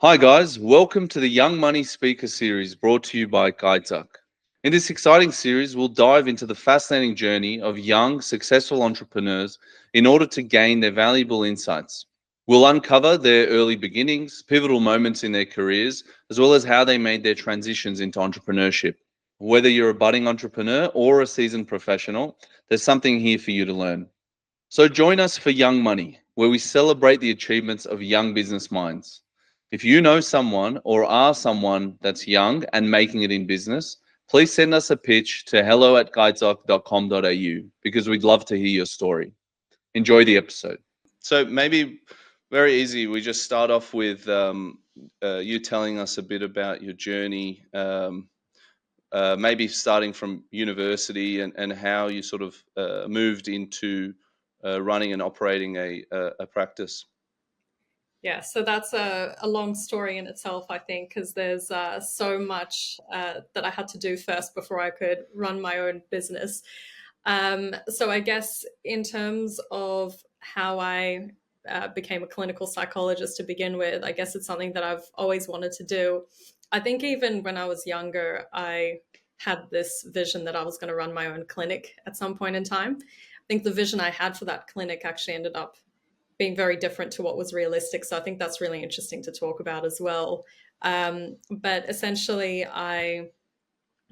Hi guys, welcome to the Young Money Speaker Series brought to you by Guidetuck. In this exciting series, we'll dive into the fascinating journey of young, successful entrepreneurs in order to gain their valuable insights. We'll uncover their early beginnings, pivotal moments in their careers, as well as how they made their transitions into entrepreneurship. Whether you're a budding entrepreneur or a seasoned professional, there's something here for you to learn. So join us for Young Money, where we celebrate the achievements of young business minds. If you know someone or are someone that's young and making it in business, please send us a pitch to hello@guidetalk.com.au because we'd love to hear your story. Enjoy the episode. So maybe very easy, we just start off with you telling us a bit about your journey, maybe starting from university and how you sort of moved into running and operating a practice. Yeah, so that's a long story in itself, I think, because there's so much that I had to do first before I could run my own business. So I guess in terms of how I became a clinical psychologist to begin with, I guess it's something that I've always wanted to do. I think even when I was younger, I had this vision that I was going to run my own clinic at some point in time. I think the vision I had for that clinic actually ended up being very different to what was realistic. So I think that's really interesting to talk about as well. But essentially, I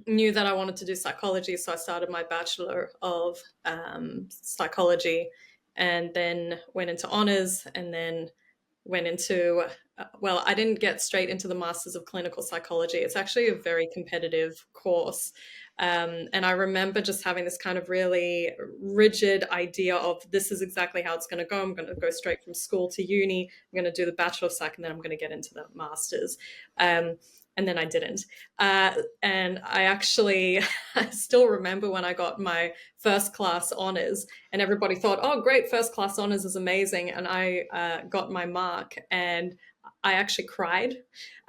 knew that I wanted to do psychology. So I started my Bachelor of Psychology and then went into honors and then went into, well, I didn't get straight into the Masters of Clinical Psychology. It's actually a very competitive course. And I remember just having this kind of really rigid idea of this is exactly how it's going to go. I'm going to go straight from school to uni. I'm going to do the Bachelor of Psych, and then I'm going to get into the Masters. And then I didn't. And I actually I still remember when I got my first class honors, and everybody thought, oh, great, first class honors is amazing. And I got my mark, and I actually cried.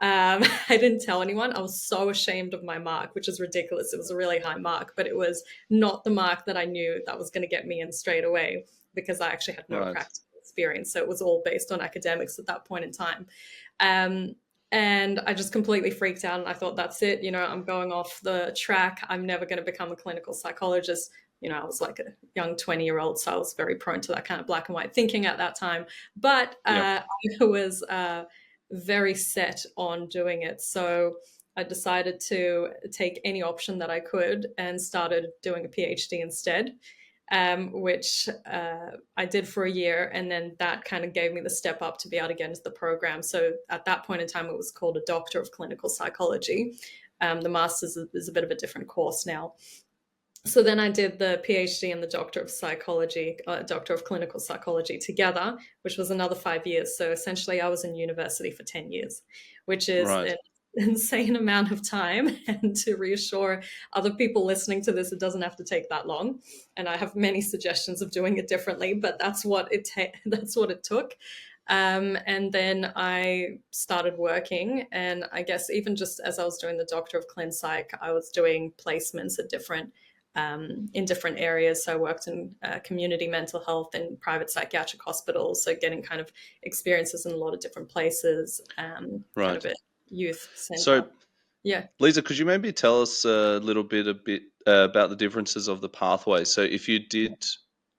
I didn't tell anyone. I was so ashamed of my mark, which is ridiculous. It was a really high mark, but it was not the mark that I knew that was going to get me in straight away because I actually had no Right. practical experience. So it was all based on academics at that point in time. Um, and I just completely freaked out and I thought, that's it. I'm going off the track. I'm never going to become a clinical psychologist. I was like a young 20-year-old, so I was very prone to that kind of black and white thinking at that time. But Yep. I was very set on doing it. So I decided to take any option that I could and started doing a PhD instead, which I did for a year. And then that kind of gave me the step up to be able to get into the program. So at that point in time, it was called a Doctor of Clinical Psychology. The master's is a bit of a different course now. So then I did the PhD and the Doctor of Psychology, Doctor of Clinical Psychology together, which was another 5 years. So essentially, I was in university for 10 years, which is Right. an insane amount of time. And to reassure other people listening to this, it doesn't have to take that long. And I have many suggestions of doing it differently, but that's what that's what it took. And then I started working, and I guess even just as I was doing the Doctor of Clin Psych, I was doing placements at in different areas. So I worked in community mental health and private psychiatric hospitals. So getting kind of experiences in a lot of different places, kind of Right. a youth center. So, Yeah. Lisa, could you maybe tell us a bit about the differences of the pathway? So, if you did,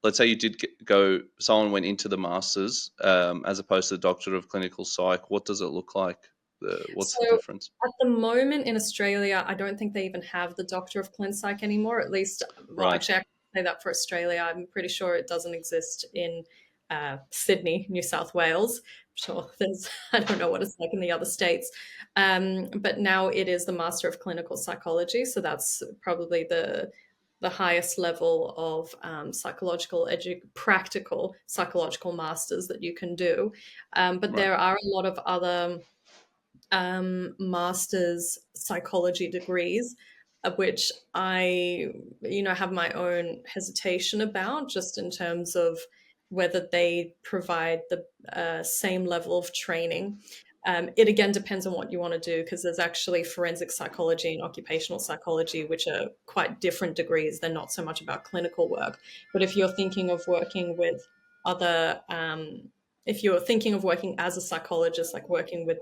let's say you did go, someone went into the masters as opposed to the doctor of clinical psych. What does it look like? What's the So difference? at the moment in Australia, I don't think they even have the Doctor of Clin Psych anymore. At least, well, Right. actually, I can say that for Australia. I'm pretty sure it doesn't exist in Sydney, New South Wales. I'm sure there's, I don't know what it's like in the other states. But now it is the Master of Clinical Psychology. So that's probably the highest level of practical psychological masters that you can do. But Right. there are a lot of other master's psychology degrees, which I, have my own hesitation about, just in terms of whether they provide the same level of training. It again depends on what you want to do, because there's actually forensic psychology and occupational psychology, which are quite different degrees. They're not so much about clinical work. But if you're thinking of working with other if you're thinking of working as a psychologist, like working with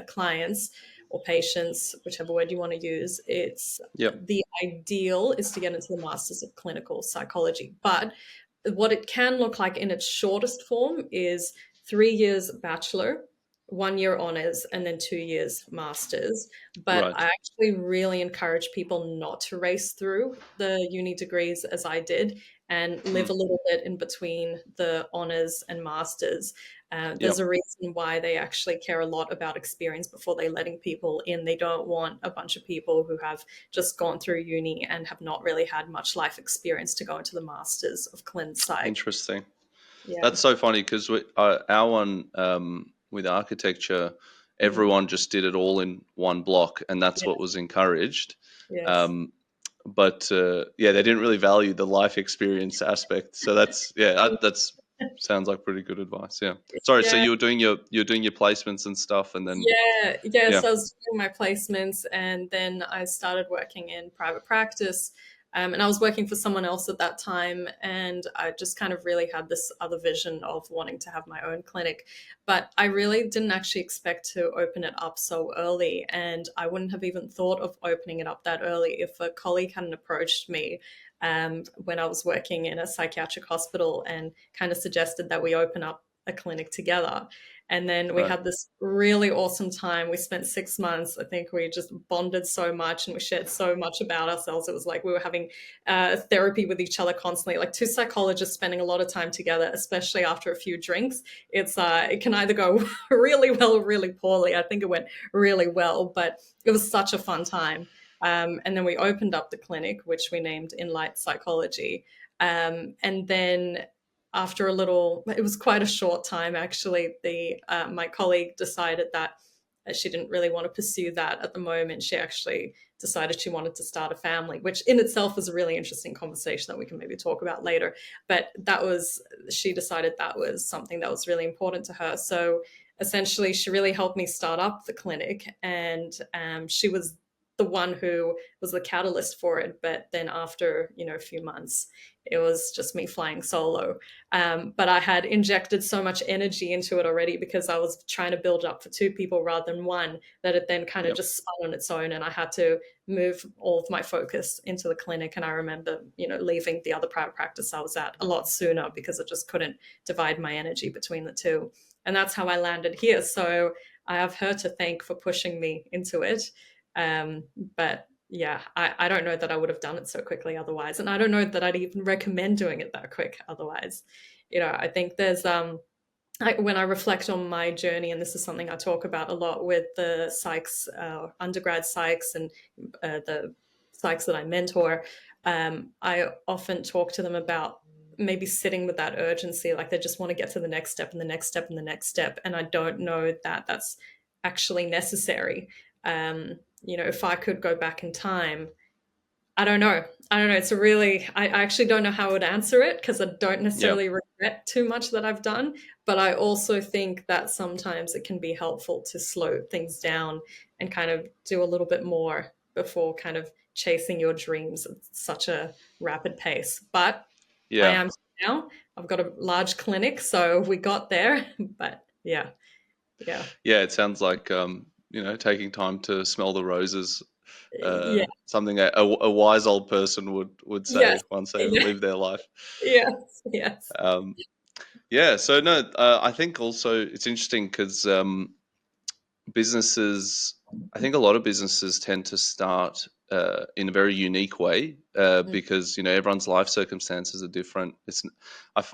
clients or patients, whichever word you want to use, it's Yep. the ideal is to get into the Masters of Clinical Psychology. But what it can look like in its shortest form is 3 years bachelor, 1 year honors, and then 2 years masters. But Right. I actually really encourage people not to race through the uni degrees as I did and live a Mm. little bit in between the honors and masters. There's Yep. a reason why they actually care a lot about experience before they letting people in. They don't want a bunch of people who have just gone through uni and have not really had much life experience to go into the masters of clin psych. Interesting. Yeah. That's so funny because our one with architecture, Mm. everyone just did it all in one block, and that's Yeah. what was encouraged. Yes. Um, but yeah, they didn't really value the life experience aspect. So that's sounds like pretty good advice. Yeah. Sorry. So Yeah. you're doing your placements and stuff, and then Yeah. yeah, So I was doing my placements, and then I started working in private practice. And I was working for someone else at that time, and I just kind of really had this other vision of wanting to have my own clinic. But I really didn't actually expect to open it up so early, and I wouldn't have even thought of opening it up that early if a colleague hadn't approached me when I was working in a psychiatric hospital and kind of suggested that we open up a clinic together. And then we right. had this really awesome time. We spent 6 months. I think we just bonded so much and we shared so much about ourselves. It was like we were having therapy with each other constantly, like two psychologists spending a lot of time together, especially after a few drinks. It can either go really well or really poorly. I think it went really well, but it was such a fun time. And then we opened up the clinic, which we named Inlight Psychology. And then after a little, it was quite a short time actually. My colleague decided that she didn't really want to pursue that at the moment. She actually decided she wanted to start a family, which in itself is a really interesting conversation that we can maybe talk about later. But she decided that was something that was really important to her. So essentially, she really helped me start up the clinic, and she was the one who was the catalyst for it. But then after a few months, it was just me flying solo. But I had injected so much energy into it already because I was trying to build up for two people rather than one, that it then kind of Yep. just spun on its own, and I had to move all of my focus into the clinic. And I remember, leaving the other private practice I was at a lot sooner because I just couldn't divide my energy between the two. And that's how I landed here. So I have her to thank for pushing me into it. But yeah, I don't know that I would have done it so quickly otherwise. And I don't know that I'd even recommend doing it that quick otherwise. I think there's, when I reflect on my journey, and this is something I talk about a lot with the psychs, undergrad psychs, and the psychs that I mentor, I often talk to them about maybe sitting with that urgency, like they just want to get to the next step and the next step and the next step. And I don't know that that's actually necessary. If I could go back in time, I don't know. It's I actually don't know how I would answer it because I don't Yeah. necessarily regret too much that I've done. But I also think that sometimes it can be helpful to slow things down and kind of do a little bit more before kind of chasing your dreams at such a rapid pace. But I Yeah. am now. I've got a large clinic, so we got there. But yeah, yeah, Yeah. It sounds like taking time to smell the roses. yeah, Something a wise old person would yes, say once they yeah, live their life. yes, yes. Um, yeah. So no, I think also it's interesting because businesses, I think a lot of businesses tend to start in a very unique way Mm. because everyone's life circumstances are different.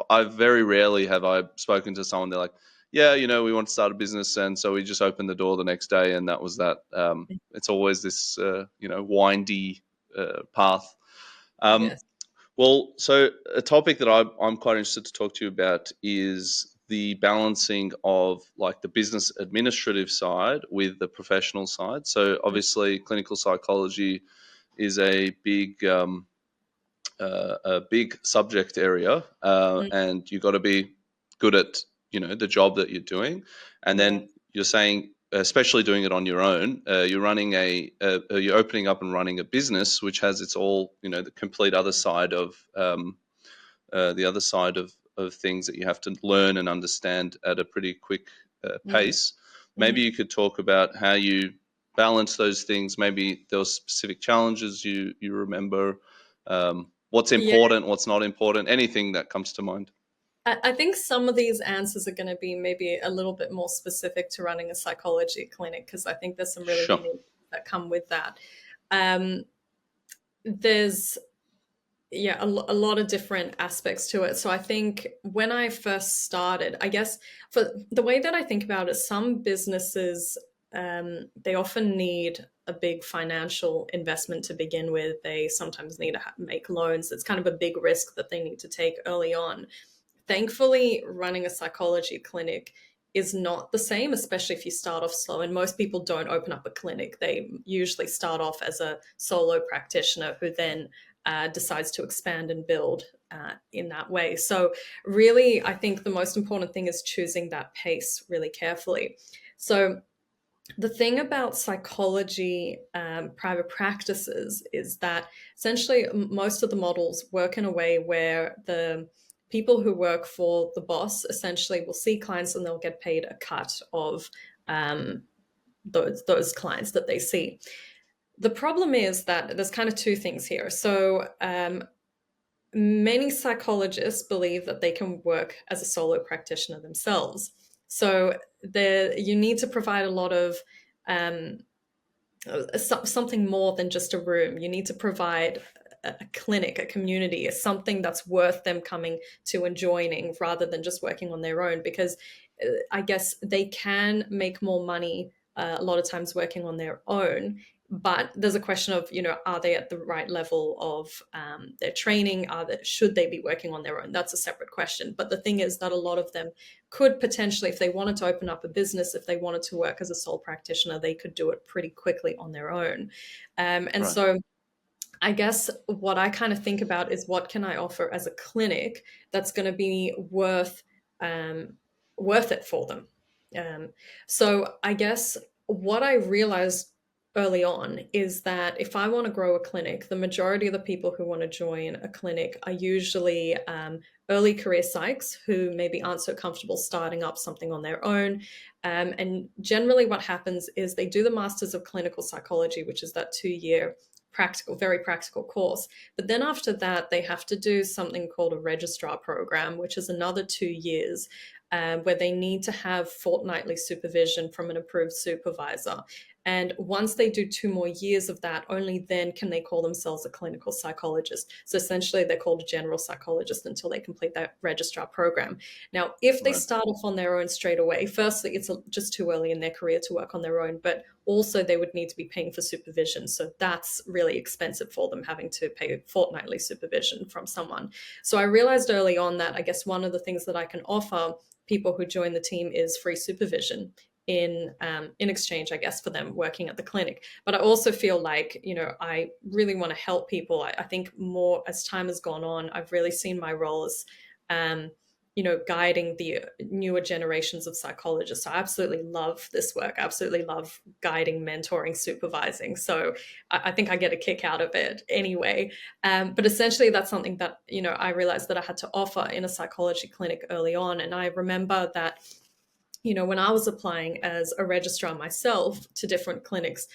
I very rarely have I spoken to someone. They're like, yeah, we want to start a business, and so we just opened the door the next day, and that was that. It's always this windy path. Um, Yes. well, so a topic that I'm quite interested to talk to you about is the balancing of like the business administrative side with the professional side. So obviously, clinical psychology is a big subject area, Mm. and you've got to be good at the job that you're doing, and Yeah. then you're saying, especially doing it on your own, you're opening up and running a business which has its all the complete other side of the other side of things that you have to learn and understand at a pretty quick Mm-hmm. pace. Maybe you could talk about how you balance those things. Maybe there were specific challenges you remember. What's Yeah, important, what's not important, anything that comes to mind. I think some of these answers are going to be maybe a little bit more specific to running a psychology clinic, because I think there's some really Sure. unique things that come with that. Um, there's a lot of different aspects to it. So I think when I first started, I guess for the way that I think about it, some businesses, they often need a big financial investment to begin with. They sometimes need to make loans. It's kind of a big risk that they need to take early on. Thankfully, running a psychology clinic is not the same, especially if you start off slow. And most people don't open up a clinic. They usually start off as a solo practitioner who then decides to expand and build in that way. So really, I think the most important thing is choosing that pace really carefully. So the thing about psychology private practices is that essentially most of the models work in a way where the people who work for the boss essentially will see clients and they'll get paid a cut of those clients that they see. The problem is that there's kind of two things here. So many psychologists believe that they can work as a solo practitioner themselves. So you need to provide a lot of something more than just a room. You need to provide a clinic, a community, something that's worth them coming to and joining rather than just working on their own, because I guess they can make more money a lot of times working on their own. But there's a question of, are they at the right level of their training? Should they be working on their own? That's a separate question. But the thing is that a lot of them could potentially, if they wanted to open up a business, if they wanted to work as a sole practitioner, they could do it pretty quickly on their own. And Right. so I guess what I kind of think about is, what can I offer as a clinic that's going to be worth it for them? So I guess what I realized early on is that if I want to grow a clinic, the majority of the people who want to join a clinic are usually early career psychs who maybe aren't so comfortable starting up something on their own. And generally what happens is they do the Masters of Clinical Psychology, which is that 2-year very practical course. But then after that, they have to do something called a registrar program, which is another 2 years, where they need to have fortnightly supervision from an approved supervisor. And once they do 2 more years of that, only then can they call themselves a clinical psychologist. So essentially, they're called a general psychologist until they complete that registrar program. Now, if they Right. start off on their own straight away, firstly, it's just too early in their career to work on their own, but also they would need to be paying for supervision. So that's really expensive for them, having to pay fortnightly supervision from someone. So I realized early on that I guess one of the things that I can offer people who join the team is free supervision in exchange, I guess, for them working at the clinic. But I also feel like, I really want to help people. I think more as time has gone on, I've really seen my role as, guiding the newer generations of psychologists. I absolutely love this work. I absolutely love guiding, mentoring, supervising. So I think I get a kick out of it anyway. But essentially, that's something that, I realized that I had to offer in a psychology clinic early on. And I remember that when I was applying as a registrar myself to different clinics,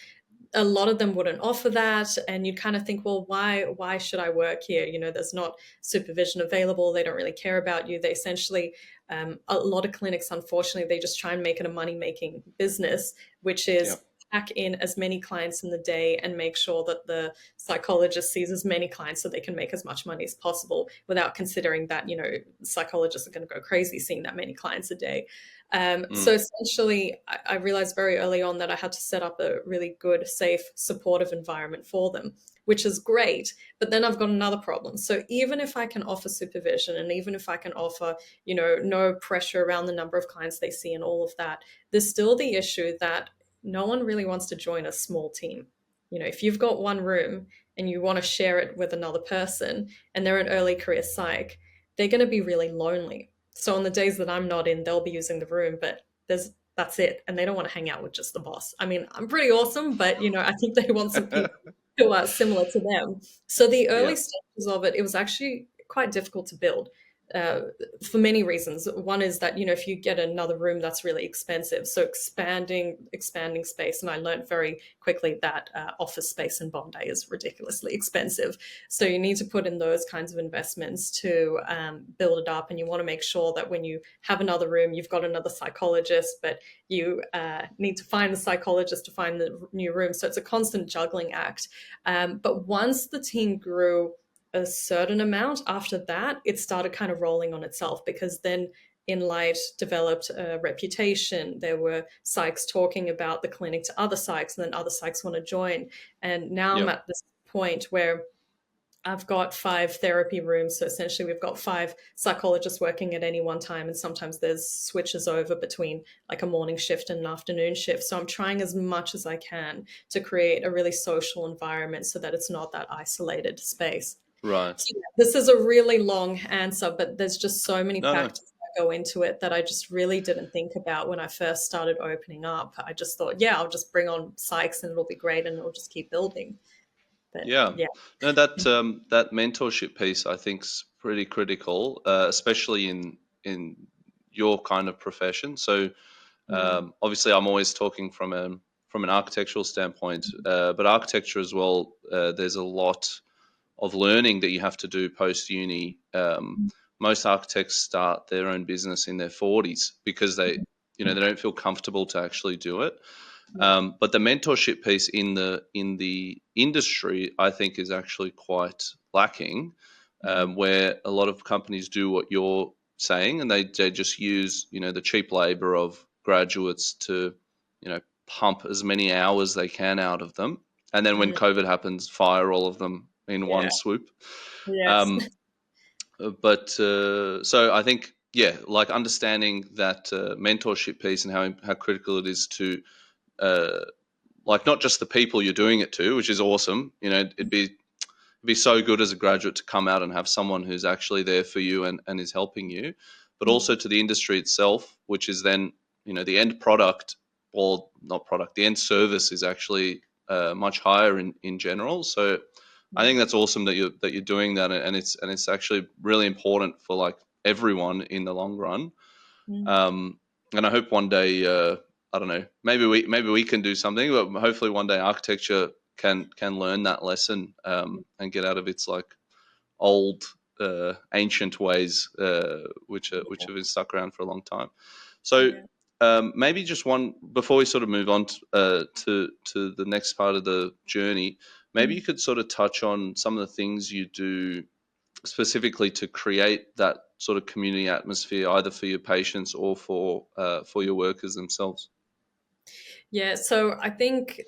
a lot of them wouldn't offer that. And you kind of think, well, why should I work here? There's not supervision available. They don't really care about you. They essentially, a lot of clinics, unfortunately, they just try and make it a money-making business, which is pack in as many clients in the day and make sure that the psychologist sees as many clients so they can make as much money as possible, without considering that, psychologists are going to go crazy seeing that many clients a day. So essentially, I realized very early on that I had to set up a really good, safe, supportive environment for them, which is great. But then I've got another problem. So even if I can offer supervision, and even if I can offer, no pressure around the number of clients they see and all of that, there's still the issue that no one really wants to join a small team. If you've got one room and you want to share it with another person and they're an early career psych, they're going to be really lonely. So on the days that I'm not in, they'll be using the room, but that's it. And they don't want to hang out with just the boss. I mean, I'm pretty awesome, but I think they want some people who are similar to them. So the Yeah. early stages of it was actually quite difficult to build. for many reasons. One is that, if you get another room, that's really expensive. So expanding space. And I learned very quickly that office space in Bondi is ridiculously expensive. So you need to put in those kinds of investments to build it up. And you want to make sure that when you have another room, you've got another psychologist, but you need to find the psychologist to find the new room. So it's a constant juggling act. But once the team grew a certain amount, after that, it started kind of rolling on itself, because then Inlight developed a reputation. There were psychs talking about the clinic to other psychs, and then other psychs want to join. And now I'm Yep. at this point where I've got 5 therapy rooms. So essentially, we've got 5 psychologists working at any one time. And sometimes there's switches over between like a morning shift and an afternoon shift. So I'm trying as much as I can to create a really social environment so that it's not that isolated space. Right. So, yeah, this is a really long answer, but there's just so many No, no. factors that go into it that I just really didn't think about when I first started opening up. I just thought, yeah, I'll just bring on psychs and it'll be great and it'll just keep building. But Yeah. yeah. No, that mentorship piece I think's pretty critical, especially in your kind of profession. So Mm, obviously, I'm always talking from an architectural standpoint, but architecture as well. There's a lot of learning that you have to do post uni. Most architects start their own business in their 40s because they don't feel comfortable to actually do it. yeah. But the mentorship piece in the industry, I think, is actually quite lacking, Mm, where a lot of companies do what you're saying, and they just use the cheap labor of graduates to pump as many hours they can out of them, and then when mm, COVID happens, fire all of them in yeah. one swoop. Yes. Um, but so I think, yeah, like understanding that mentorship piece and how critical it is to uh, like not just the people you're doing it to, which is awesome. It'd be so good as a graduate to come out and have someone who's actually there for you and is helping you, but Mm, also to the industry itself, which is then the end product, or not product, the end service is actually much higher in general. So I think mm, that's awesome that you're doing that, and it's actually really important for like everyone in the long run. mm, Um, and I hope one day, I don't know, maybe we can do something, but hopefully one day architecture can learn that lesson, and get out of its like old, ancient ways, which have been stuck around for a long time. So yeah. maybe just one before we sort of move on to the next part of the journey. Maybe Mm. you could sort of touch on some of the things you do specifically to create that sort of community atmosphere, either for your patients or for your workers themselves. Yeah. So I think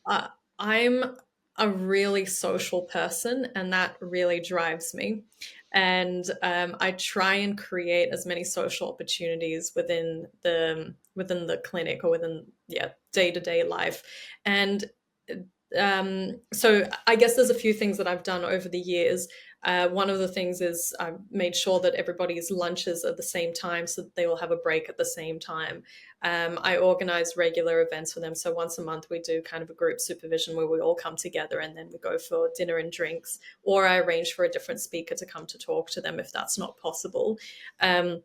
uh, I'm a really social person, and that really drives me. And I try and create as many social opportunities within the clinic, or within, yeah, day-to-day life. And so I guess there's a few things that I've done over the years. One of the things is I've made sure that everybody's lunches at the same time, so that they will have a break at the same time. I organize regular events for them. So once a month, we do kind of a group supervision where we all come together and then we go for dinner and drinks, or I arrange for a different speaker to come to talk to them if that's not possible. Um,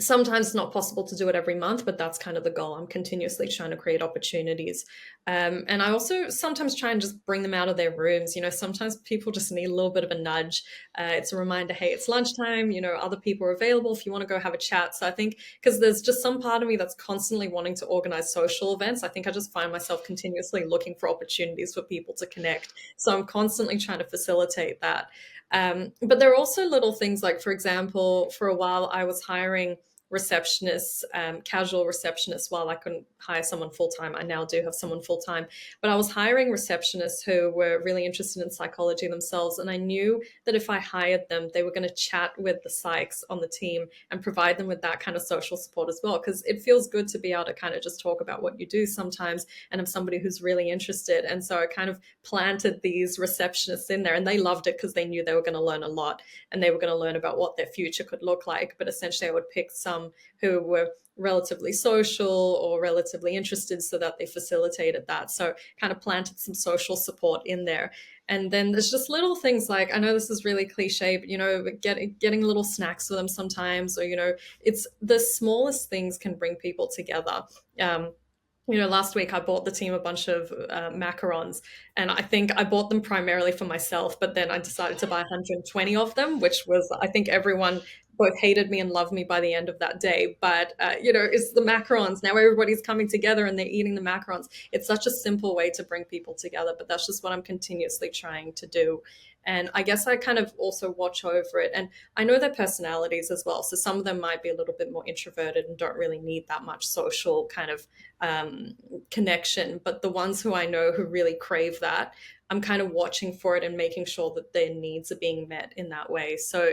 Sometimes it's not possible to do it every month, but that's kind of the goal. I'm continuously trying to create opportunities. And I also sometimes try and just bring them out of their rooms. Sometimes people just need a little bit of a nudge. It's a reminder, hey, it's lunchtime, other people are available if you want to go have a chat. So I think, because there's just some part of me that's constantly wanting to organize social events, I think I just find myself continuously looking for opportunities for people to connect. So I'm constantly trying to facilitate that. But there are also little things like, for example, for a while I was hiring receptionists, casual receptionists, while I couldn't hire someone full time. I now do have someone full time, but I was hiring receptionists who were really interested in psychology themselves. And I knew that if I hired them, they were going to chat with the psychs on the team and provide them with that kind of social support as well. Because it feels good to be able to kind of just talk about what you do sometimes and have somebody who's really interested. And so I kind of planted these receptionists in there, and they loved it because they knew they were going to learn a lot, and they were going to learn about what their future could look like. But essentially, I would pick some who were relatively social or relatively interested, so that they facilitated that. So kind of planted some social support in there. And then there's just little things like, I know this is really cliche, but getting little snacks for them sometimes, or it's the smallest things can bring people together. Um, last week I bought the team a bunch of macarons, and I think I bought them primarily for myself, but then I decided to buy 120 of them, which was, I think everyone both hated me and loved me by the end of that day. But, it's the macarons. Now everybody's coming together and they're eating the macarons. It's such a simple way to bring people together, but that's just what I'm continuously trying to do. And I guess I kind of also watch over it. And I know their personalities as well. So some of them might be a little bit more introverted and don't really need that much social kind of connection. But the ones who I know who really crave that, I'm kind of watching for it and making sure that their needs are being met in that way. So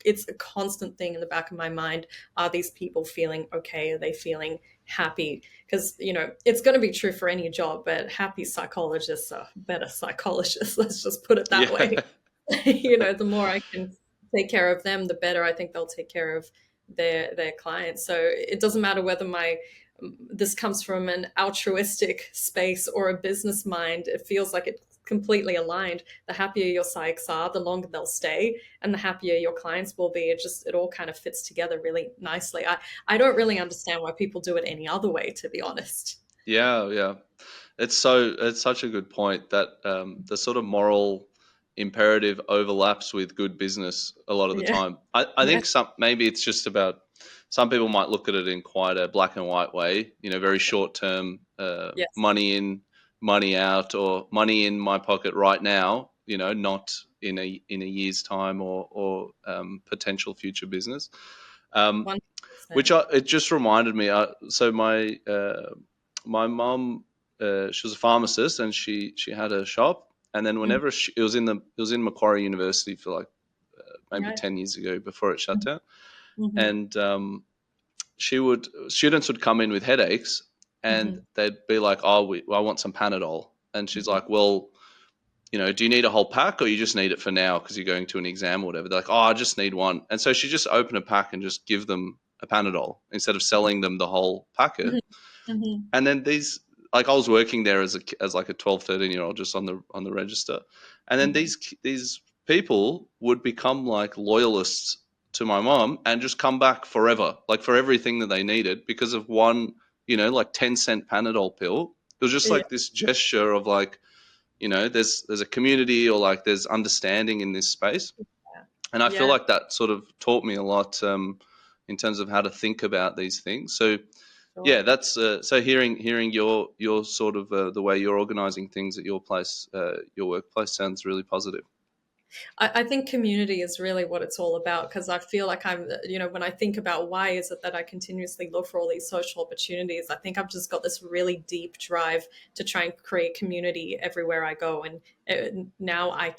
it's a constant thing in the back of my mind. Are these people feeling okay? Are they feeling happy? Because it's going to be true for any job, but happy psychologists are better psychologists. Let's just put it that way. Yeah. The more I can take care of them, the better I think they'll take care of their clients. So it doesn't matter whether this comes from an altruistic space or a business mind. It feels like it's completely aligned. The happier your psychs are, the longer they'll stay, and the happier your clients will be. It all kind of fits together really nicely. I don't really understand why people do it any other way, to be honest. Yeah. It's such a good point that the sort of moral imperative overlaps with good business a lot of the Yeah. time. I Yeah. think maybe it's just about, some people might look at it in quite a black and white way, very short term, Yes. money in, money out, or money in my pocket right now, not in a year's time, or potential future business. Um, 100%. it just reminded me. So my mum, she was a pharmacist, and she had a shop. And then Mhm. whenever it was in Macquarie University for like maybe Right. 10 years ago, before it shut down. Mm-hmm. And students would come in with headaches, and Mm-hmm. they'd be like, "Oh, I want some Panadol." And she's like, "Well, do you need a whole pack, or you just need it for now because you're going to an exam or whatever?" They're like, "Oh, I just need one." And so she just open a pack and just give them a Panadol instead of selling them the whole packet. Mm-hmm. And then like, I was working there as like a 12, 13 year old, just on the register. And then Mm-hmm. these people would become like loyalists to my mom and just come back forever, like for everything that they needed, because of one, like 10-cent Panadol pill. It was just Yeah. like this gesture of like, there's a community, or like there's understanding in this space. And I feel Yeah. like that sort of taught me a lot, in terms of how to think about these things. So yeah, Sure. that's so hearing your sort of the way you're organizing things at your place, your workplace, sounds really positive. I think community is really what it's all about, because I feel like when I think about why is it that I continuously look for all these social opportunities, I think I've just got this really deep drive to try and create community everywhere I go. And now I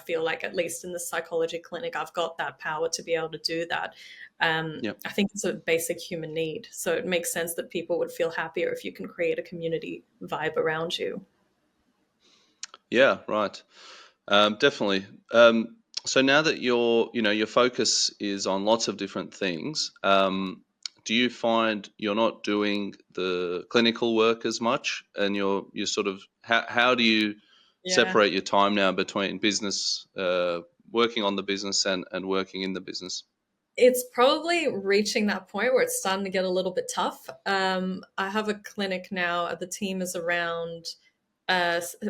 feel like, at least in the psychology clinic, I've got that power to be able to do that. Yeah. I think it's a basic human need. So it makes sense that people would feel happier if you can create a community vibe around you. Yeah, right. Definitely. So now that your focus is on lots of different things, do you find you're not doing the clinical work as much, and you're sort of, how do you Yeah. separate your time now between business, working on the business, and working in the business? It's probably reaching that point where it's starting to get a little bit tough. I have a clinic now. The team is around,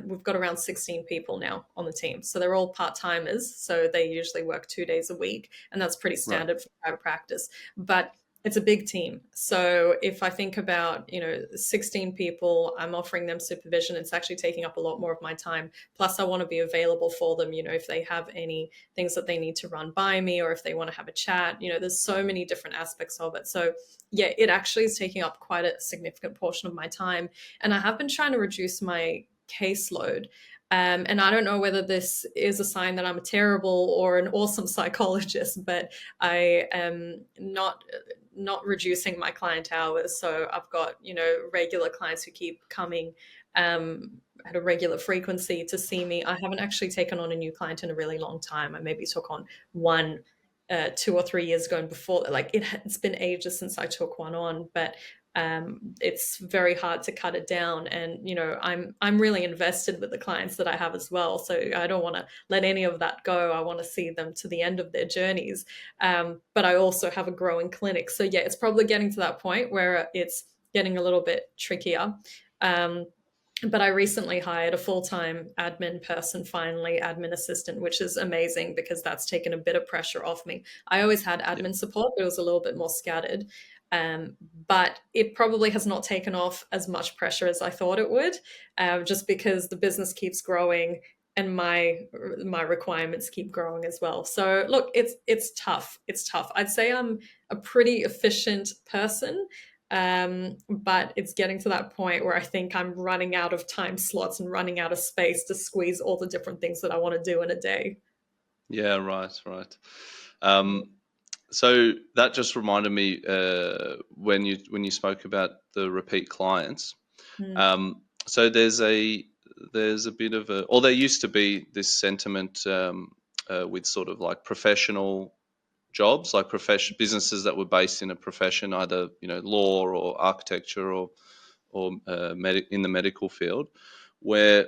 we've got around 16 people now on the team. So they're all part timers. So they usually work 2 days a week. And that's pretty Right. standard for private practice. But it's a big team. So if I think about, 16 people, I'm offering them supervision. It's actually taking up a lot more of my time. Plus, I want to be available for them, if they have any things that they need to run by me, or if they want to have a chat. There's so many different aspects of it. So yeah, it actually is taking up quite a significant portion of my time. And I have been trying to reduce my caseload. And I don't know whether this is a sign that I'm a terrible or an awesome psychologist, but I am not reducing my client hours. So I've got, regular clients who keep coming at a regular frequency to see me. I haven't actually taken on a new client in a really long time. I maybe took on one 2 or 3 years ago, and before, like, it's been ages since I took one on. But it's very hard to cut it down. And I'm really invested with the clients that I have as well, so I don't want to let any of that go. I want to see them to the end of their journeys. But I also have a growing clinic, so yeah, it's probably getting to that point where it's getting a little bit trickier. But I recently hired a full-time admin person, finally, admin assistant, which is amazing because that's taken a bit of pressure off me. I always had Yeah. admin support, but it was a little bit more scattered. But it probably has not taken off as much pressure as I thought it would, just because the business keeps growing and my requirements keep growing as well. So look, it's tough. It's tough. I'd say I'm a pretty efficient person, but it's getting to that point where I think I'm running out of time slots and running out of space to squeeze all the different things that I want to do in a day. Yeah, right. So that just reminded me when you spoke about the repeat clients. Mm. So there's a bit of a, or there used to be this sentiment with sort of like professional jobs, like businesses that were based in a profession, either law or architecture or in the medical field, where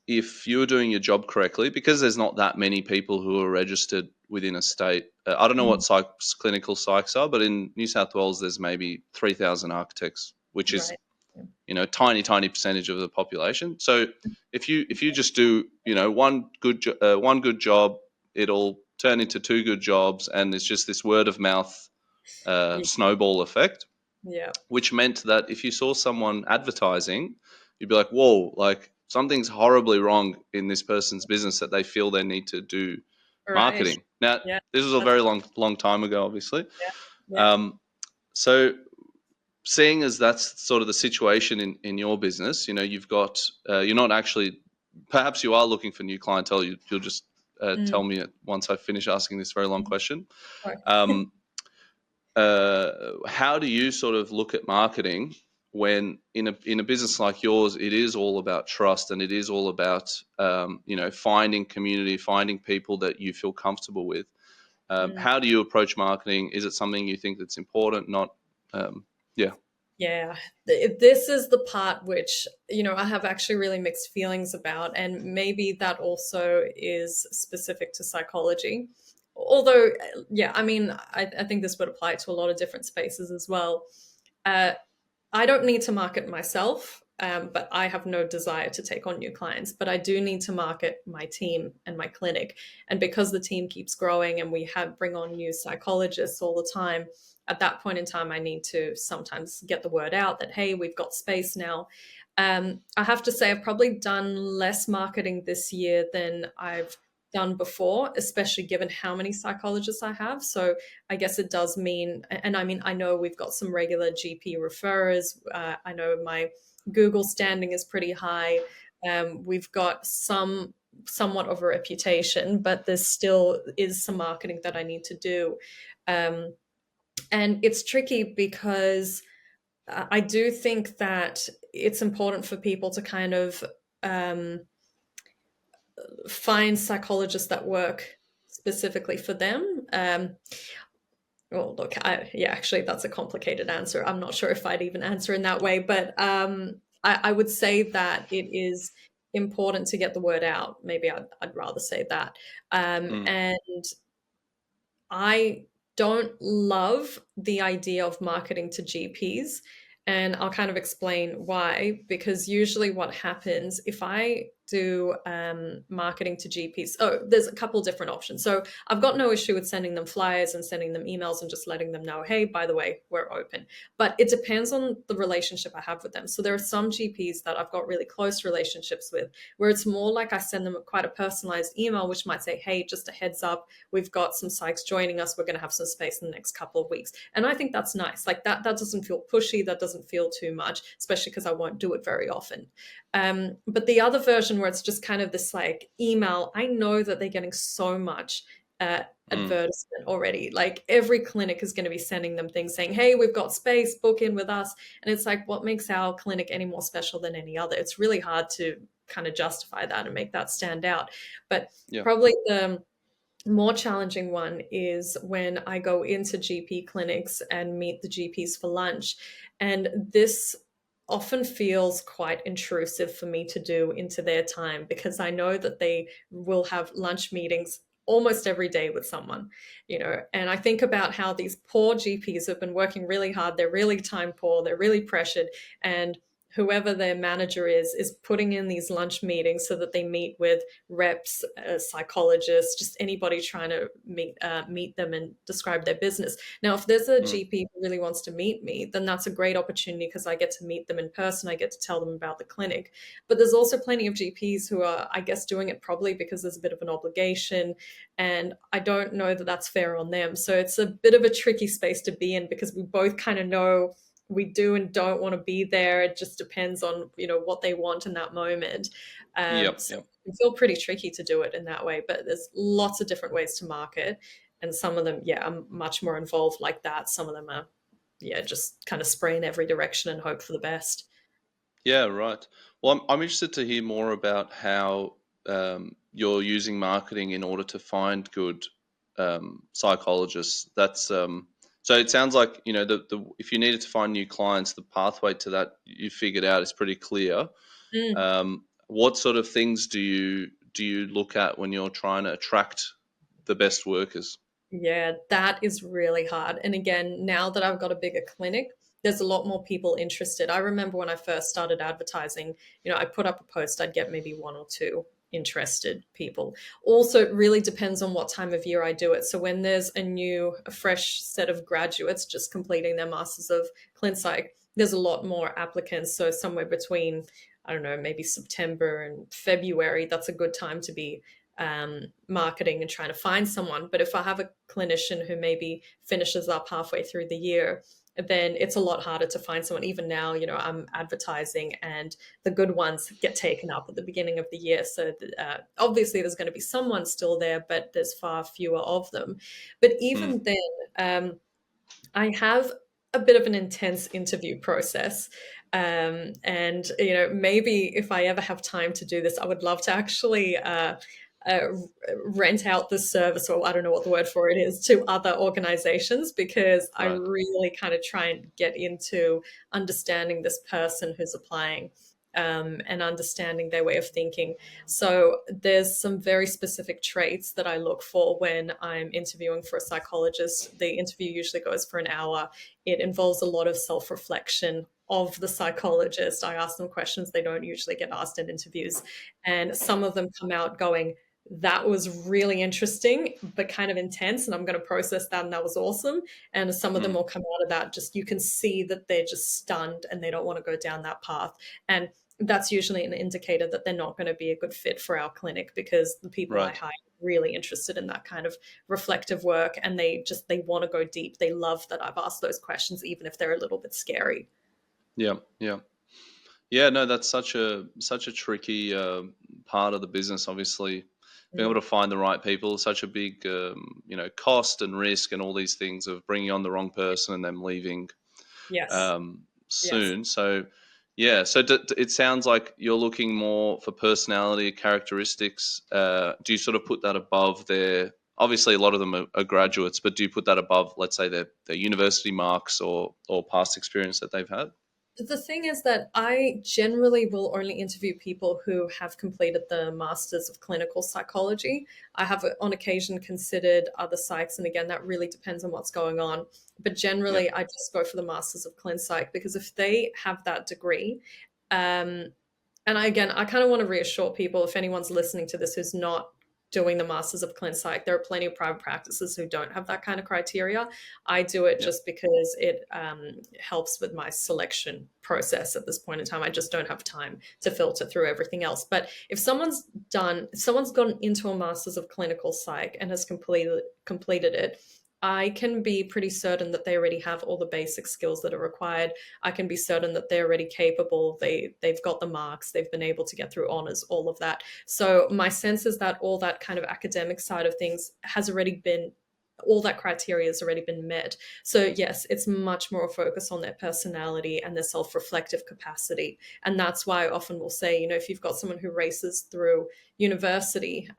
if you're doing your job correctly, because there's not that many people who are registered within a state. I don't know what clinical psychs are, but in New South Wales, there's maybe 3,000 architects, which is Right. tiny percentage of the population. So if you just do one good job, it'll turn into two good jobs, and it's just this word of mouth Yeah. snowball effect. Yeah. Which meant that if you saw someone advertising, you'd be like, whoa, like something's horribly wrong in this person's business that they feel they need to do Right. marketing. Now, Yeah. this was a That's very long time ago, obviously. yeah. Yeah. So seeing as that's sort of the situation in your business, you've got, you're not actually, perhaps you are looking for new clientele. You'll just tell me it once I finish asking this very long question. Right. Um, how do you sort of look at marketing when in a business like yours, it is all about trust, and it is all about finding community, finding people that you feel comfortable with. How do you approach marketing? Is it something you think that's important? Not, yeah. Yeah, this is the part which, I have actually really mixed feelings about. And maybe that also is specific to psychology. Although, yeah, I mean, I think this would apply to a lot of different spaces as well. I don't need to market myself, but I have no desire to take on new clients. But I do need to market my team and my clinic. And because the team keeps growing and we bring on new psychologists all the time, at that point in time, I need to sometimes get the word out that, hey, we've got space now. I have to say, I've probably done less marketing this year than I've done before, especially given how many psychologists I have. So I guess it does mean, and I mean, I know we've got some regular GP referrers. I know my Google standing is pretty high. We've got somewhat of a reputation, but there still is some marketing that I need to do. And it's tricky because I do think that it's important for people to kind of find psychologists that work specifically for them. Well, look, yeah, actually, that's a complicated answer. I'm not sure if I'd even answer in that way, but I would say that it is important to get the word out. Maybe I'd rather say that. And I don't love the idea of marketing to GPs. And I'll kind of explain why, because usually what happens if I do marketing to GPs, there's a couple different options. So I've got no issue with sending them flyers and sending them emails and just letting them know, hey, by the way, we're open. But it depends on the relationship I have with them. So there are some GPs that I've got really close relationships with, where it's more like I send them quite a personalized email, which might say, hey, just a heads up, we've got some psychs joining us. We're going to have some space in the next couple of weeks. And I think that's nice. Like that doesn't feel pushy. That doesn't feel too much, especially because I won't do it very often. But the other version where it's just kind of this like email, I know that they're getting so much advertisement already. Like every clinic is going to be sending them things saying, hey, we've got space, book in with us. And it's like, what makes our clinic any more special than any other? It's really hard to kind of justify that and make that stand out. But probably More challenging one is when I go into GP clinics and meet the GPs for lunch. And this often feels quite intrusive for me to do into their time because I know that they will have lunch meetings almost every day with someone, and I think about how these poor GPs have been working really hard. They're really time poor, they're really pressured, and whoever their manager is putting in these lunch meetings so that they meet with reps, psychologists, just anybody trying to meet them and describe their business. Now, if there's a Mm. GP who really wants to meet me, then that's a great opportunity because I get to meet them in person. I get to tell them about the clinic. But there's also plenty of GPs who are, I guess, doing it probably because there's a bit of an obligation, and I don't know that that's fair on them. So it's a bit of a tricky space to be in because we both kind of know we do and don't want to be there. It just depends on what they want in that moment. Yep, So yep. it feel pretty tricky to do it in that way, but there's lots of different ways to market, and some of them, yeah, are much more involved like that. Some of them are, yeah, just kind of spray in every direction and hope for the best. Yeah, right. Well, I'm interested to hear more about how you're using marketing in order to find good psychologists. So it sounds like the if you needed to find new clients, the pathway to that you figured out is pretty clear. Mm. What sort of things do you look at when you're trying to attract the best workers? Yeah, that is really hard. And again, now that I've got a bigger clinic, there's a lot more people interested. I remember when I first started advertising, I put up a post, I'd get maybe one or two interested people. Also, it really depends on what time of year I do it. So when there's a fresh set of graduates just completing their Masters of Clin Psych, there's a lot more applicants. So somewhere between, I don't know, maybe September and February, that's a good time to be marketing and trying to find someone. But if I have a clinician who maybe finishes up halfway through the year, then it's a lot harder to find someone. Even now, I'm advertising and the good ones get taken up at the beginning of the year. So obviously there's going to be someone still there, but there's far fewer of them. But Mm, even then, I have a bit of an intense interview process. And, maybe if I ever have time to do this, I would love to actually uh, rent out the service, or I don't know what the word for it is, to other organizations because I right. really kind of try and get into understanding this person who's applying. And understanding their way of thinking. So there's some very specific traits that I look for when I'm interviewing for a psychologist. The interview usually goes for an hour. It involves a lot of self-reflection of the psychologist. I ask them questions they don't usually get asked in interviews. And some of them come out going, that was really interesting, but kind of intense. And I'm going to process that. And that was awesome. And some of them Mm, will come out of that. Just you can see that they're just stunned and they don't want to go down that path. And that's usually an indicator that they're not going to be a good fit for our clinic because the people I right. hire are really interested in that kind of reflective work, and they want to go deep. They love that I've asked those questions even if they're a little bit scary. Yeah, yeah. Yeah, no, that's such a tricky part of the business. Obviously, being able Mm. to find the right people is such a big, cost and risk and all these things of bringing on the wrong person and them leaving Yes. Yes. soon. So, yeah, so it sounds like you're looking more for personality characteristics. Do you sort of put that above their? Obviously, a lot of them are graduates, but do you put that above, let's say, their university marks or past experience that they've had? The thing is that I generally will only interview people who have completed the Masters of Clinical Psychology. I have on occasion considered other psychs, and again, that really depends on what's going on. But Yeah, generally, I just go for the Masters of Clin Psych because if they have that degree, um, and again, I kind of want to reassure people if anyone's listening to this who's not doing the Masters of Clin Psych, there are plenty of private practices who don't have that kind of criteria. I do it yeah, just because it helps with my selection process at this point in time. I just don't have time to filter through everything else. But if someone's gone into a Masters of Clinical Psych and has completed it, I can be pretty certain that they already have all the basic skills that are required. I can be certain that they're already capable. They've got the marks. They've been able to get through honors. All of that. So my sense is that all that kind of academic side of things has already been. All that criteria has already been met. So yes, it's much more a focus on their personality and their self-reflective capacity. And that's why I often will say, if you've got someone who races through university,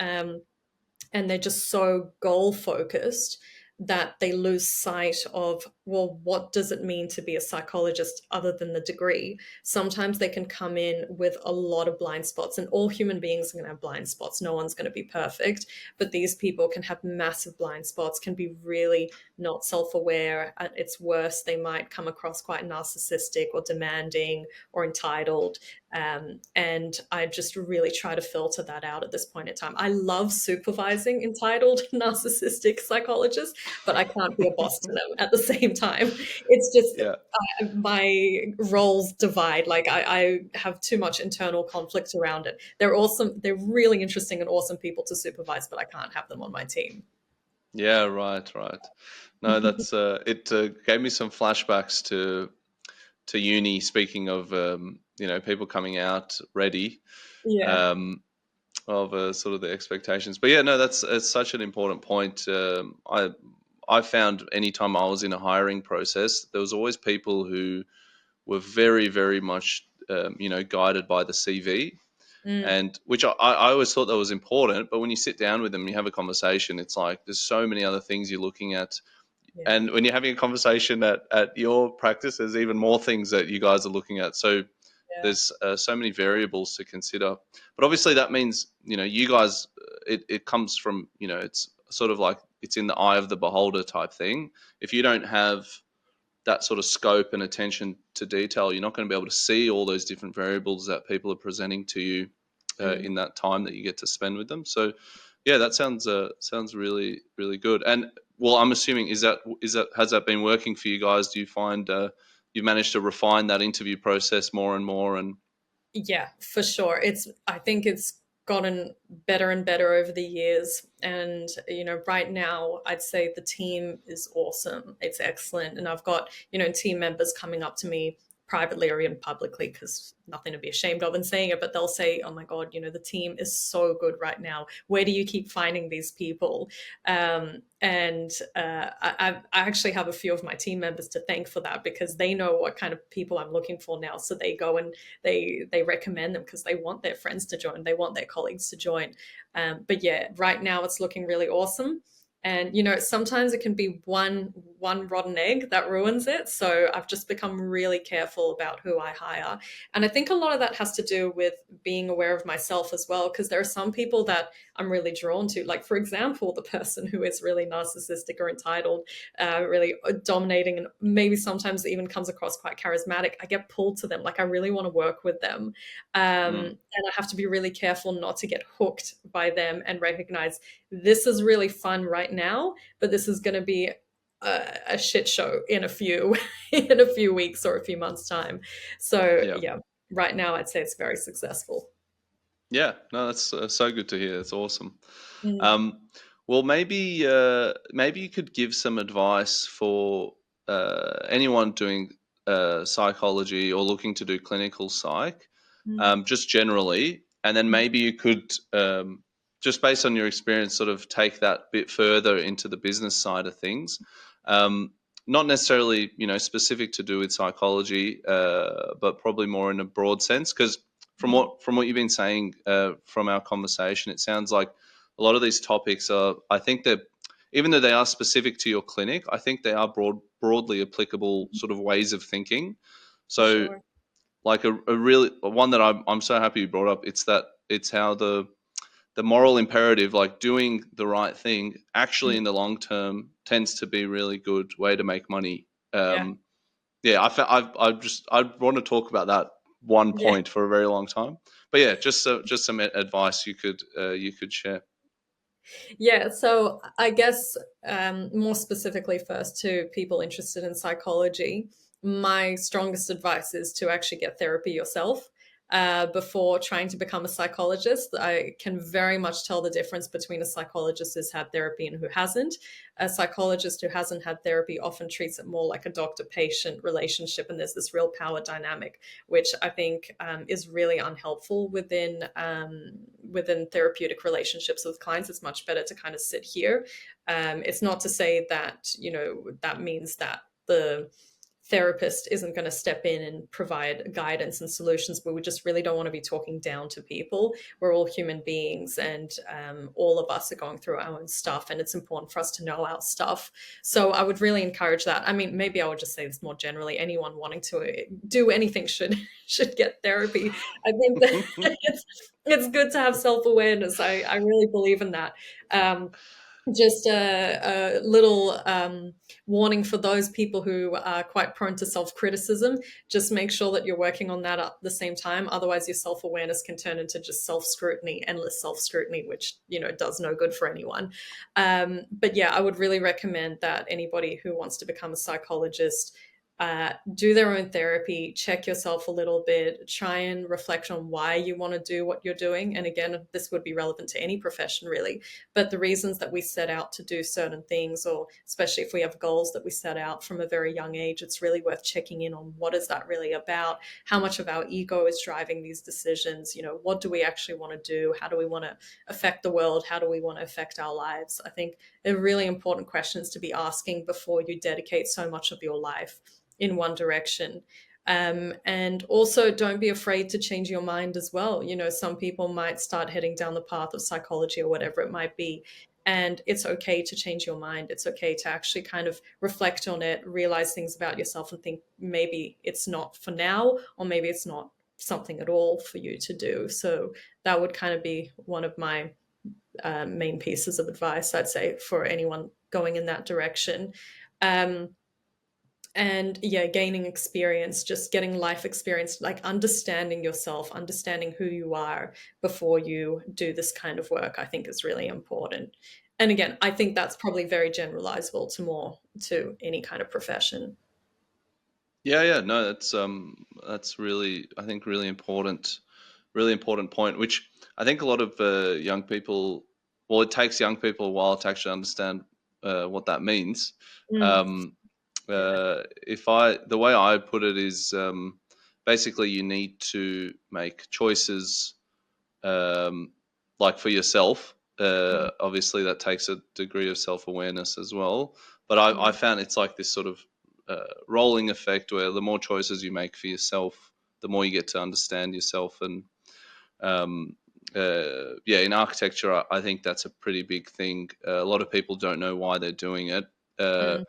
and they're just so goal focused that they lose sight of, well, what does it mean to be a psychologist other than the degree? Sometimes they can come in with a lot of blind spots, and all human beings are going to have blind spots. No one's going to be perfect, but these people can have massive blind spots, can be really not self-aware. At its worst, they might come across quite narcissistic or demanding or entitled. And I just really try to filter that out at this point in time. I love supervising entitled narcissistic psychologists, but I can't be a boss to them at the same time. It's just Yeah. my roles divide. Like I have too much internal conflict around it. They're awesome. They're really interesting and awesome people to supervise, but I can't have them on my team. Yeah, right, right. No, that's it gave me some flashbacks to uni. Speaking of people coming out ready, Yeah. um, of sort of the expectations. But yeah, no, that's it's such an important point. I found anytime I was in a hiring process, there was always people who were very, very much guided by the CV, Mm, and which I always thought that was important. But when you sit down with them and you have a conversation, it's like there's so many other things you're looking at. yeah. And when you're having a conversation at your practice, there's even more things that you guys are looking at. So Yeah. there's so many variables to consider. But obviously, that means you guys. It comes from it's sort of like it's in the eye of the beholder type thing. If you don't have that sort of scope and attention to detail, you're not going to be able to see all those different variables that people are presenting to you Mm. in that time that you get to spend with them. So, yeah, that sounds really really good. And well, I'm assuming is that has that been working for you guys? Do you find you've managed to refine that interview process more and more? And Yeah, for sure. I think it's gotten better and better over the years. And, right now, I'd say the team is awesome. It's excellent. And I've got, team members coming up to me privately or even publicly, because nothing to be ashamed of in saying it, but they'll say, oh my God, the team is so good right now. Where do you keep finding these people? And I actually have a few of my team members to thank for that, because they know what kind of people I'm looking for now. So they go and they recommend them because they want their friends to join, they want their colleagues to join. But yeah, right now it's looking really awesome. And sometimes it can be one rotten egg that ruins it. So I've just become really careful about who I hire. And I think a lot of that has to do with being aware of myself as well, because there are some people that I'm really drawn to. Like, for example, the person who is really narcissistic or entitled, really dominating, and maybe sometimes it even comes across quite charismatic. I get pulled to them. Like, I really want to work with them. mm, And I have to be really careful not to get hooked by them and recognize this is really fun right now, but this is going to be a shit show in a few in a few weeks or a few months time. So yeah, yeah, right now I'd say it's very successful. yeah, no, that's so good to hear. That's awesome. Mm, Um, well, maybe you could give some advice for anyone doing psychology or looking to do clinical psych, mm, just generally, and then mm. maybe you could just based on your experience, sort of take that bit further into the business side of things. Um, Not necessarily, specific to do with psychology, but probably more in a broad sense. Because from what you've been saying from our conversation, it sounds like a lot of these topics are, I think they're, even though they are specific to your clinic, I think they are broadly applicable sort of ways of thinking. For So sure. like a really one that I'm so happy you brought up, it's how the moral imperative, like doing the right thing, actually Mm, in the long term tends to be a really good way to make money. yeah. Yeah, I want to talk about that one Yeah. point for a very long time. But yeah, just some advice you could share. Yeah, so I guess more specifically, first to people interested in psychology, my strongest advice is to actually get therapy yourself before trying to become a psychologist. I can very much tell the difference between a psychologist who's had therapy and who hasn't. A psychologist who hasn't had therapy often treats it more like a doctor patient relationship, and there's this real power dynamic, which I think is really unhelpful within therapeutic relationships with clients. It's much better to kind of sit here. It's not to say that that means that the therapist isn't going to step in and provide guidance and solutions, but we just really don't want to be talking down to people. We're all human beings, and all of us are going through our own stuff, and it's important for us to know our stuff. So I would really encourage that. I mean, maybe I would just say this more generally. Anyone wanting to do anything should get therapy. I think that it's good to have self-awareness. I really believe in that. Just a little warning for those people who are quite prone to self-criticism. Just make sure that you're working on that at the same time. Otherwise, your self-awareness can turn into just self-scrutiny, endless self-scrutiny, which, does no good for anyone. But yeah, I would really recommend that anybody who wants to become a psychologist do their own therapy, check yourself a little bit, try and reflect on why you want to do what you're doing. And again, this would be relevant to any profession, really. But the reasons that we set out to do certain things, or especially if we have goals that we set out from a very young age, it's really worth checking in on what is that really about? How much of our ego is driving these decisions? What do we actually want to do? How do we want to affect the world? How do we want to affect our lives? I think they're really important questions to be asking before you dedicate so much of your life in one direction. And also don't be afraid to change your mind as well. Some people might start heading down the path of psychology or whatever it might be. And it's okay to change your mind. It's okay to actually kind of reflect on it, realize things about yourself and think maybe it's not for now, or maybe it's not something at all for you to do. So that would kind of be one of my main pieces of advice, I'd say, for anyone going in that direction. And yeah, gaining experience, just getting life experience, like understanding yourself, understanding who you are before you do this kind of work, I think is really important. And again, I think that's probably very generalizable to any kind of profession. Yeah, no, that's really, I think, really important point, which I think a lot of young people, well, it takes young people a while to actually understand what that means. Mm, Um, yeah. the way I put it is, basically you need to make choices, um, like for yourself. Mm, Obviously, that takes a degree of self awareness as well. But I mm, found it's like this sort of rolling effect where the more choices you make for yourself, the more you get to understand yourself. And um, yeah, in architecture, I think that's a pretty big thing. A lot of people don't know why they're doing it, uh, mm,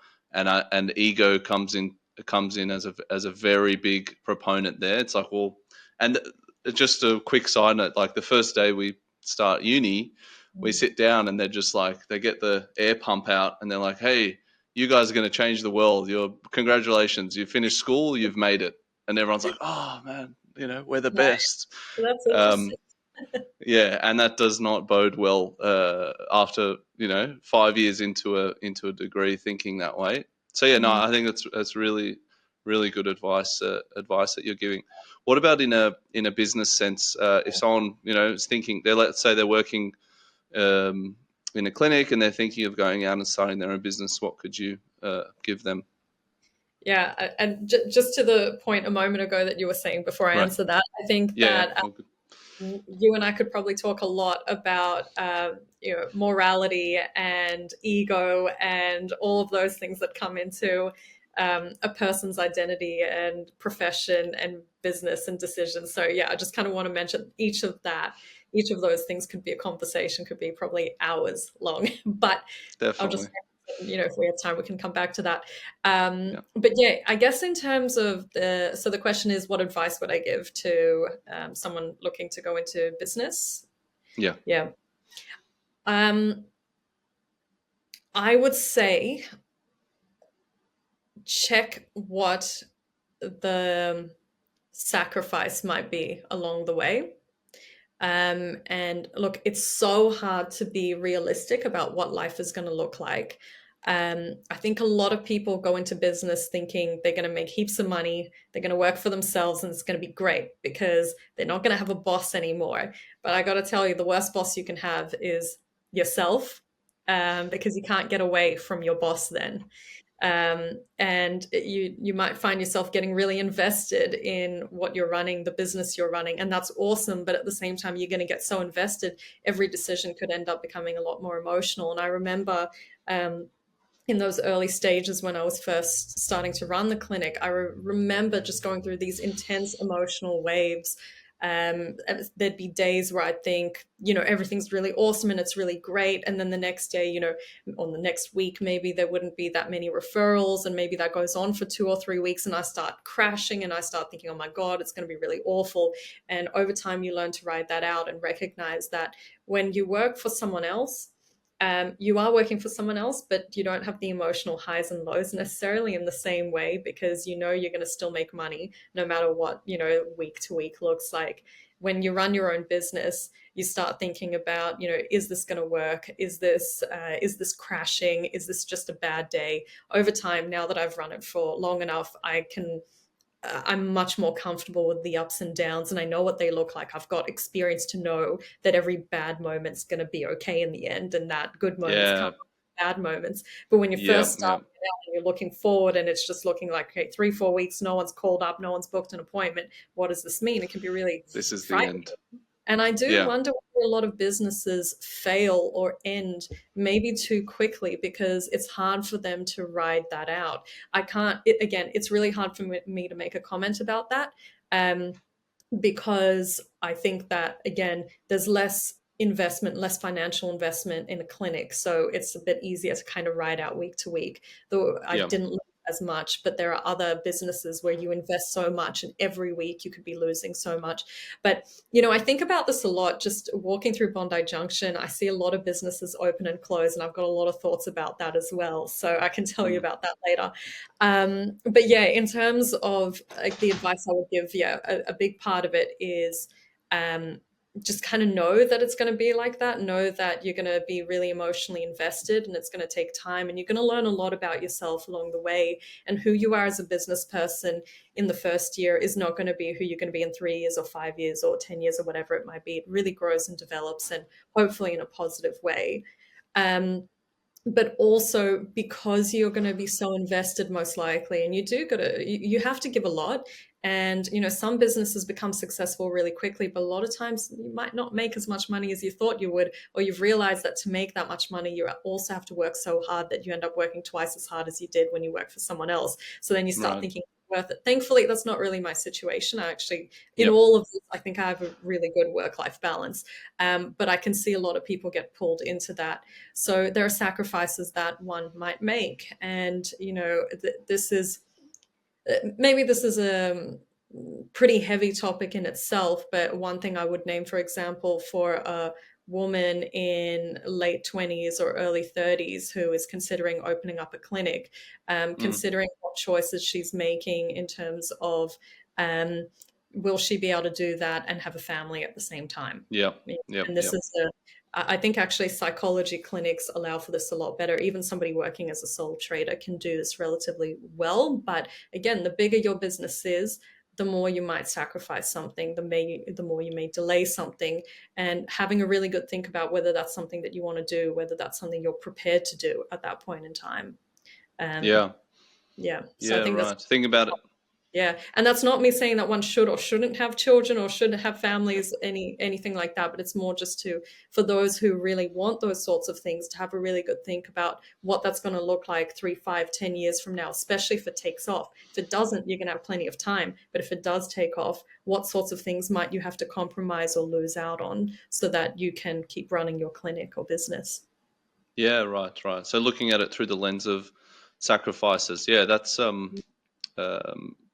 and ego comes in as a very big proponent there. It's like, well, and just a quick side note, like the first day we start uni, we mm. sit down and they're just like, they get the air pump out and they're like, hey, you guys are going to change the world. Congratulations, you finished school, you've made it. And everyone's like, oh man, we're the Nice. best. That's Um, interesting. yeah, and that does not bode well after 5 years into a degree thinking that way. So yeah, no, Mm. I think that's really really good advice that you're giving. What about in a business sense? If someone is thinking, let's say they're working um, in a clinic and they're thinking of going out and starting their own business, what could you give them? Yeah, and just to the point a moment ago that you were saying before I Right. answer that, I think Yeah. Yeah. that All good. you and I could probably talk a lot about morality and ego and all of those things that come into a person's identity and profession and business and decisions. So yeah, I just kind of want to mention each of that. Each of those things could be a conversation, could be probably hours long, but I'll just Definitely. if we have time, we can come back to that. Yeah. But yeah, I guess in terms of the question is, what advice would I give to someone looking to go into business? Yeah. Yeah. Um, I would say check what the sacrifice might be along the way. And look, it's so hard to be realistic about what life is going to look like. I think a lot of people go into business thinking they're going to make heaps of money, they're going to work for themselves, and it's going to be great because they're not going to have a boss anymore. But I got to tell you, the worst boss you can have is yourself, because you can't get away from your boss then. And you might find yourself getting really invested in what you're running, the business you're running, and that's awesome. But at the same time, you're going to get so invested, every decision could end up becoming a lot more emotional. And I remember in those early stages when I was first starting to run the clinic, I remember just going through these intense emotional waves. There'd be days where I'd think, everything's really awesome and it's really great. And then the next day, on the next week, maybe there wouldn't be that many referrals. And maybe that goes on for 2 or 3 weeks. And I start crashing and I start thinking, oh my God, it's going to be really awful. And over time, you learn to ride that out and recognize that when you work for someone else, you are working for someone else, but you don't have the emotional highs and lows necessarily in the same way, because you're going to still make money no matter what, week to week looks like. When you run your own business, you start thinking about, is this going to work? Is this crashing? Is this just a bad day? Over time, now that I've run it for long enough, I'm much more comfortable with the ups and downs, and I know what they look like. I've got experience to know that every bad moment's going to be okay in the end, and that good moments come Yeah. from bad moments. But when you Yeah. first start Yeah. out and you're looking forward and it's just looking like, okay, 3-4 weeks, no one's called up, no one's booked an appointment. What does this mean? It can be really This is the frightening. end. And I do Yeah. wonder whether a lot of businesses fail or end maybe too quickly because it's hard for them to ride that out. Again, it's really hard for me to make a comment about that, because I think that, again, there's less investment, less financial investment in a clinic. So it's a bit easier to kind of ride out week to week. Though I Yeah. didn't lose as much, but there are other businesses where you invest so much and every week you could be losing so much. But, I think about this a lot just walking through Bondi Junction. I see a lot of businesses open and close, and I've got a lot of thoughts about that as well. So I can tell you Mm. about that later. But yeah, in terms of like the advice I would give, yeah, a big part of it is just kind of know that it's going to be like that. Know that you're going to be really emotionally invested and it's going to take time, and you're going to learn a lot about yourself along the way. And who you are as a business person in the first year is not going to be who you're going to be in 3 years or 5 years or 10 years or whatever it might be. It really grows and develops, and hopefully in a positive way. But also because you're going to be so invested most likely, and you have to give a lot. And some businesses become successful really quickly, but a lot of times you might not make as much money as you thought you would, or you've realized that to make that much money you also have to work so hard that you end up working twice as hard as you did when you work for someone else. So then you start Right. thinking worth it. Thankfully, that's not really my situation. I actually, in Yep. all of this, I think I have a really good work-life balance. But I can see a lot of people get pulled into that. So there are sacrifices that one might make. And, this is a pretty heavy topic in itself, but one thing I would name, for example, for a woman in late 20s or early 30s who is considering opening up a clinic, Mm. considering what choices she's making in terms of, will she be able to do that and have a family at the same time? Yep. Yep. And this Yep. is I think actually psychology clinics allow for this a lot better. Even somebody working as a sole trader can do this relatively well. But again, the bigger your business is, the more you might sacrifice something, the more you may delay something. And having a really good think about whether that's something that you want to do, whether that's something you're prepared to do at that point in time. Um, Yeah. yeah. So I Yeah. think that's Right. Think about it. yeah, and that's not me saying that one should or shouldn't have children or shouldn't have families, anything like that. But it's more just for those who really want those sorts of things to have a really good think about what that's going to look like 3, 5, 10 years from now, especially if it takes off. If it doesn't, you're going to have plenty of time. But if it does take off, what sorts of things might you have to compromise or lose out on so that you can keep running your clinic or business? Yeah. Right. Right. So looking at it through the lens of sacrifices. Yeah. That's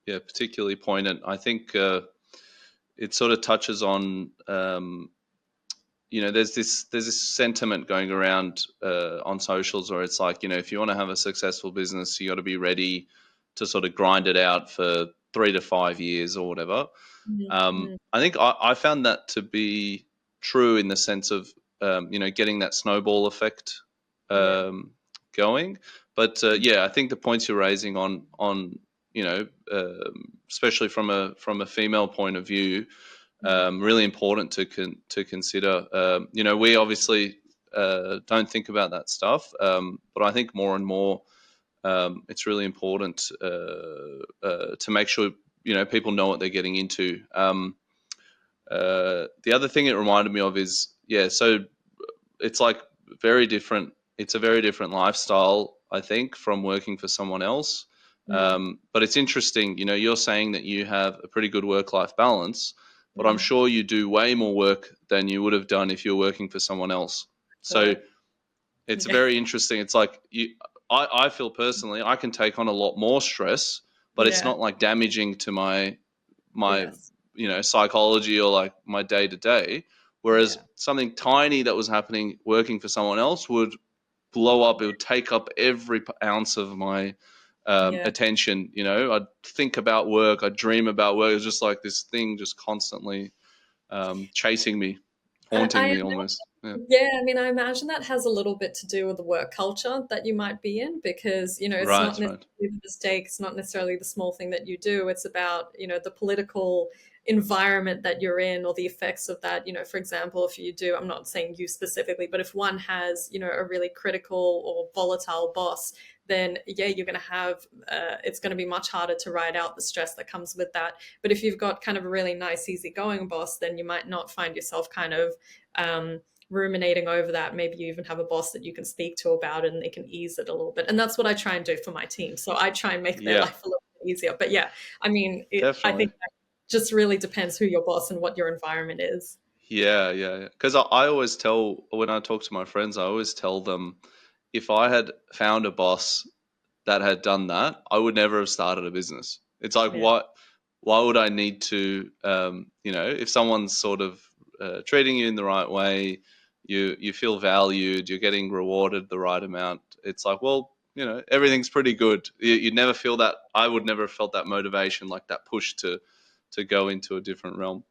yeah, particularly poignant. I think it sort of touches on there's this sentiment going around on socials where it's like, if you want to have a successful business, you got to be ready to sort of grind it out for 3 to 5 years or whatever. Mm-hmm. I think I found that to be true in the sense of getting that snowball effect Yeah. going. But yeah, I think the points you're raising on especially from a female point of view, really important to consider. We obviously don't think about that stuff, but I think more and more it's really important to make sure people know what they're getting into. The other thing it reminded me of is, yeah, so it's like very different. It's a very different lifestyle. I think, from working for someone else. Mm, But it's interesting, you're saying that you have a pretty good work-life balance, but I'm mm, sure you do way more work than you would have done if you're working for someone else. So correct. it's Yeah. very interesting. It's like I feel personally I can take on a lot more stress, but it's Yeah. not like damaging to my Yes. psychology or like my day to day. Whereas Yeah. something tiny that was happening working for someone else would blow up. It would take up every ounce of my Yeah. attention. I'd think about work. I'd dream about work. It was just like this thing just constantly chasing me, haunting I me almost. Yeah. Yeah, I mean, I imagine that has a little bit to do with the work culture that you might be in because, it's not Right. necessarily Right. the mistake, it's not necessarily the small thing that you do. It's about, the political environment that you're in or the effects of that. For example, if you do, I'm not saying you specifically, but if one has, a really critical or volatile boss, then yeah, you're going to have, it's going to be much harder to ride out the stress that comes with that. But if you've got kind of a really nice, easygoing boss, then you might not find yourself kind of, ruminating over that. Maybe you even have a boss that you can speak to about it and they can ease it a little bit. And that's what I try and do for my team. So I try and make their Yeah. life a little bit easier. But yeah, I mean, I Definitely. think that just really depends who your boss and what your environment is. Yeah, yeah. Because I always tell, when I talk to my friends, I always tell them if I had found a boss that had done that, I would never have started a business. It's like, Yeah. why would I need to, if someone's sort of treating you in the right way, you feel valued, you're getting rewarded the right amount. It's like, well, everything's pretty good. You never feel that. I would never have felt that motivation, like that push to go into a different realm.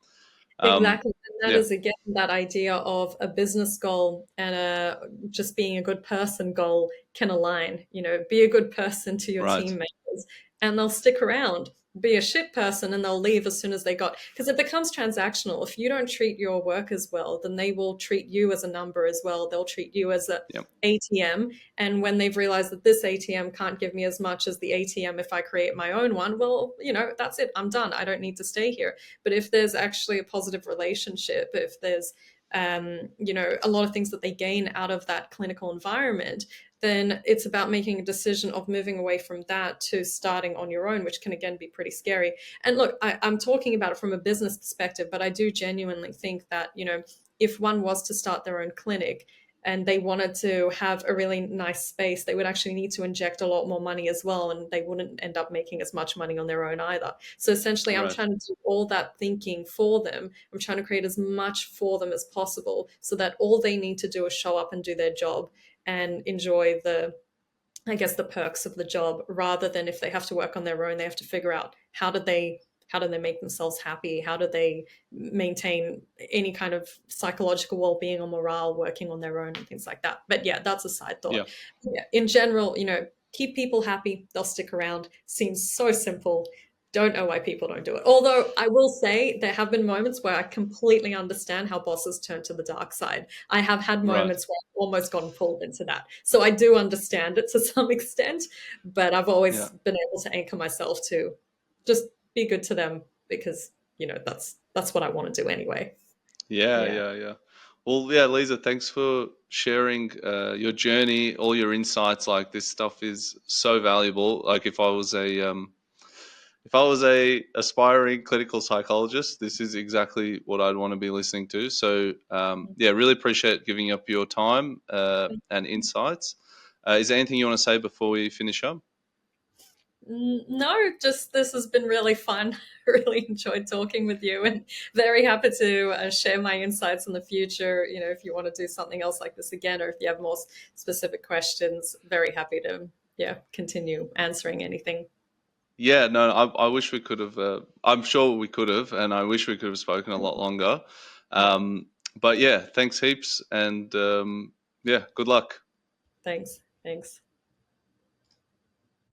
Um, Exactly. And that yeah, is again that idea of a business goal and a just being a good person goal can align. Be a good person to your right, team members and they'll stick around. Be a shit person and they'll leave as soon as they got, because it becomes transactional. If you don't treat your workers well, then they will treat you as a number as well. They'll treat you as a yeah, ATM. And when they've realized that this ATM can't give me as much as the ATM if I create my own one, well, that's it. I'm done. I don't need to stay here. But if there's actually a positive relationship, if there's a lot of things that they gain out of that clinical environment, then it's about making a decision of moving away from that to starting on your own, which can again be pretty scary. And look, I'm talking about it from a business perspective, but I do genuinely think that, if one was to start their own clinic, and they wanted to have a really nice space, they would actually need to inject a lot more money as well, and they wouldn't end up making as much money on their own either. So essentially, I'm right, trying to do all that thinking for them. I'm trying to create as much for them as possible so that all they need to do is show up and do their job and enjoy the perks of the job, rather than if they have to work on their own, they have to figure out how do they make themselves happy? How do they maintain any kind of psychological well-being or morale working on their own and things like that? But yeah, that's a side yeah, thought. Yeah, in general, keep people happy, they'll stick around. Seems so simple. Don't know why people don't do it. Although I will say there have been moments where I completely understand how bosses turn to the dark side. I have had right, moments where I've almost gotten pulled into that. So I do understand it to some extent, but I've always yeah. been able to anchor myself to just be good to them because that's what I want to do anyway. Yeah, Yeah. yeah, yeah. Well, yeah, Lisa, thanks for sharing your journey, all your insights. Like this stuff is so valuable. Like if I was a aspiring clinical psychologist, this is exactly what I'd want to be listening to. So, yeah, really appreciate giving up your time and insights. Is there anything you want to say before we finish up? No, just this has been really fun. Really enjoyed talking with you and very happy to share my insights in the future. If you want to do something else like this again, or if you have more specific questions, very happy to, yeah, continue answering anything. Yeah, no, I wish we could have. I'm sure we could have, and I wish we could have spoken a lot longer. Yeah, Um, but yeah, thanks heaps, and yeah, good luck. thanks. Thanks.